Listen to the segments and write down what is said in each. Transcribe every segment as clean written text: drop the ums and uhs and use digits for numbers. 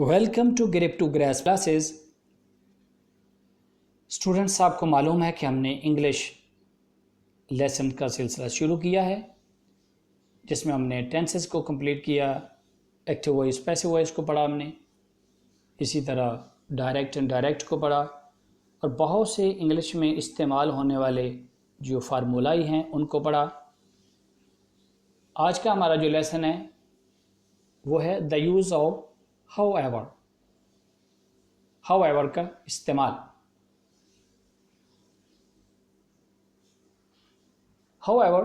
Welcome to grape to grace classes. Students, आपको मालूम है कि हमने इंग्लिश लेसन का सिलसिला शुरू किया है, जिसमें हमने टेंसेस को कंप्लीट किया, एक्टिव वॉइस पैसिव वॉइस को पढ़ा हमने, इसी तरह डायरेक्ट इनडायरेक्ट को पढ़ा और बहुत से इंग्लिश में इस्तेमाल होने वाले जो फार्मूलाई हैं उनको पढ़ा। आज का हमारा जो लेसन है वो है the use of however. However का इस्तेमाल। हाउएवर,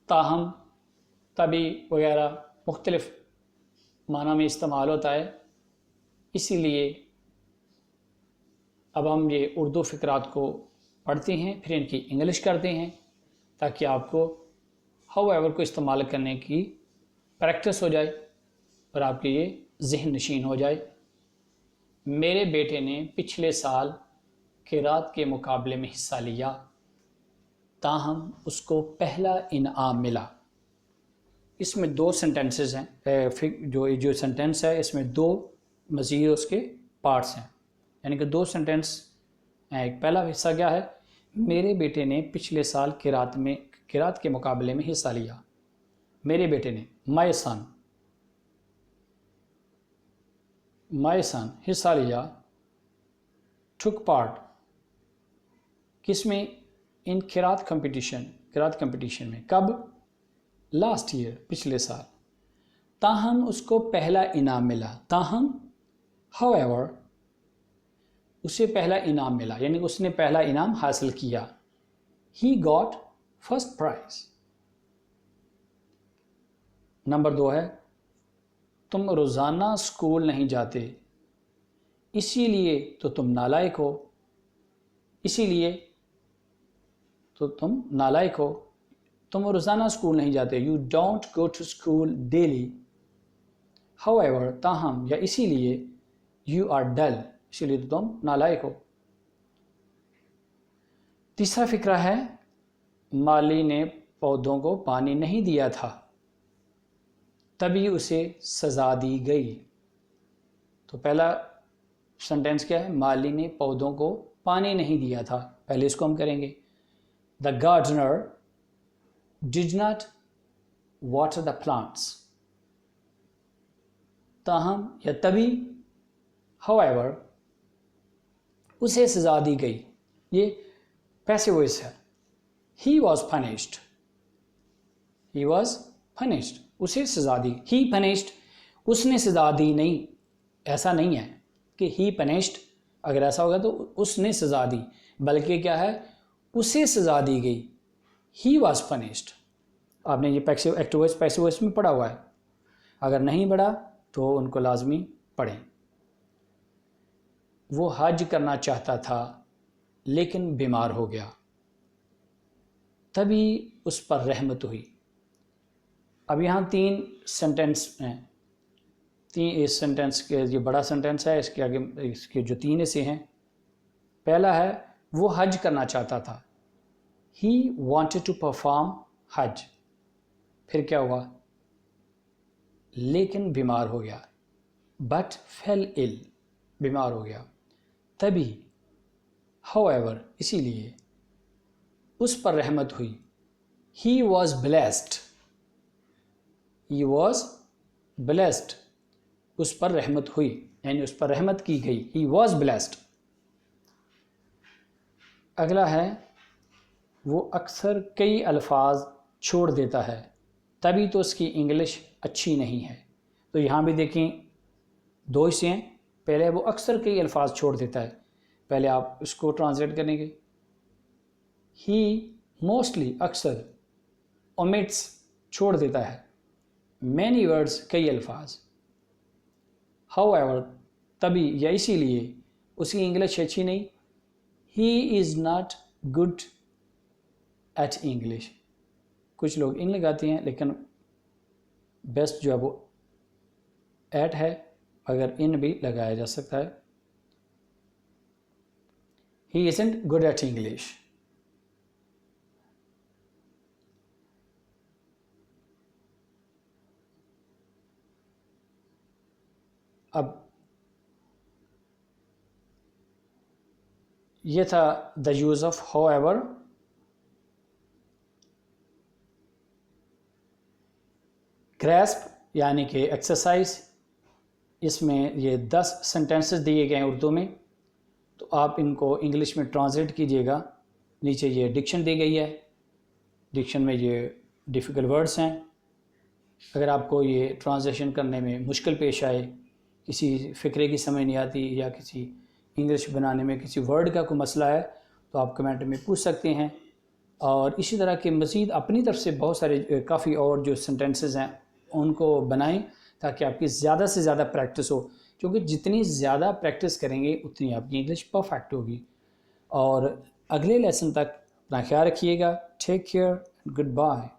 ताहम, तभी वगैरह मुख्तलिफ माना में इस्तेमाल होता है। इसीलिए अब हम ये उर्दू फ़िक्रात को पढ़ते हैं, फिर इनकी इंग्लिश करते हैं, ताकि आपको हाउएवर को इस्तेमाल करने की प्रैक्टिस हो जाए और आपके ये ज़हन नशीन हो जाए। मेरे बेटे ने पिछले साल क़िरात के मुकाबले में हिस्सा लिया, ताहम उसको पहला इनाम मिला। इसमें दो सेंटेंसेस हैं। जो सेंटेंस है इसमें दो मज़ीद उसके पार्ट्स हैं, यानी कि दो सेंटेंस हैं। एक पहला हिस्सा क्या है? मेरे बेटे ने पिछले साल क़िरात के मुकाबले में हिस्सा लिया। मेरे बेटे ने, माय सन हिस्सा लिया। टुक पार्ट किसमें? इन क़िरात कंपटीशन में। कब? लास्ट ईयर, पिछले साल। ताहम उसको पहला इनाम मिला। ताहम, हाउएवर, उसे पहला इनाम मिला, यानी उसने पहला इनाम हासिल किया। He got first prize. Number 2 है, तुम रोज़ाना स्कूल नहीं जाते, इसीलिए तो तुम नालायक हो। इसीलिए तो तुम नालायक हो। तुम रोज़ाना स्कूल नहीं जाते। You don't go to school daily. However, ताहम या इसीलिए, यू आर डल, इसीलिए तो तुम नालायक हो। तीसरा फिक्रा है, माली ने पौधों को पानी नहीं दिया था, तभी उसे सज़ा दी गई। तो पहला सेंटेंस क्या है? माली ने पौधों को पानी नहीं दिया था। पहले इसको हम करेंगे। The gardener did not water the plants. ताहम या तभी, हाउएवर, उसे सज़ा दी गई। ये पैसिव वॉइस है। He was punished. He was punished, उसे सज़ा दी। ही पनिश्ड, उसने सज़ा दी नहीं। ऐसा नहीं है कि ही पनिश्ड, अगर ऐसा होगा तो उसने सज़ा दी, बल्कि क्या है? उसे सज़ा दी गई। He was punished. आपने ये एक्टिव वॉइस पैसिव वॉइस में पढ़ा हुआ है। अगर नहीं पढ़ा तो उनको लाजमी पढ़ें। वो हज करना चाहता था लेकिन बीमार हो गया, तभी उस पर रहमत हुई। अब यहाँ 3 सेंटेंस हैं। इस सेंटेंस के, ये बड़ा सेंटेंस है, इसके आगे इसके जो 3 हिस्से हैं। पहला है, वो हज करना चाहता था। ही वॉन्टेड टू परफॉर्म हज। फिर क्या हुआ? लेकिन बीमार हो गया। बट फेल इल, बीमार हो गया। तभी, हाउएवर, इसीलिए, उस पर रहमत हुई। He was blessed. He was blessed, उस पर रहमत हुई, यानी उस पर रहमत की गई। He was blessed. अगला है, वो अक्सर कई अल्फाज छोड़ देता है, तभी तो उसकी इंग्लिश अच्छी नहीं है। तो यहाँ भी देखें, 2 हिस्से हैं। पहले वो अक्सर कई अल्फाज छोड़ देता है, पहले आप इसको ट्रांसलेट करेंगे। ही मोस्टली, अक्सर, ओमिट्स, छोड़ देता है, मैनी वर्ड्स, कई अल्फाज। हाउएवर, तभी या इसीलिए, उसकी इंग्लिश अच्छी नहीं। He is not good at English. कुछ लोग इन लगाते हैं, लेकिन बेस्ट जो है वो एट है, अगर इन भी लगाया जा सकता है। ही इज़न्ट गुड एट इंग्लिश। अब ये था the use of however. Grasp यानी कि एक्सरसाइज, इसमें ये 10 सेंटेंसेस दिए गए हैं उर्दू में, तो आप इनको इंग्लिश में ट्रांसलेट कीजिएगा। नीचे ये डिक्शन दी गई है, डिक्शन में ये डिफ़िकल्ट वर्ड्स हैं। अगर आपको ये ट्रांसलेशन करने में मुश्किल पेश आए, किसी फ़िक्रे की समझ नहीं आती या किसी इंग्लिश बनाने में किसी वर्ड का कोई मसला है, तो आप कमेंट में पूछ सकते हैं। और इसी तरह के मज़ीद अपनी तरफ से बहुत सारे काफ़ी और जो सेंटेंसेस हैं उनको बनाएं, ताकि आपकी ज़्यादा से ज़्यादा प्रैक्टिस हो, क्योंकि जितनी ज़्यादा प्रैक्टिस करेंगे उतनी आपकी इंग्लिश परफेक्ट होगी। और अगले लेसन तक अपना ख्याल रखिएगा। Take care, good bye.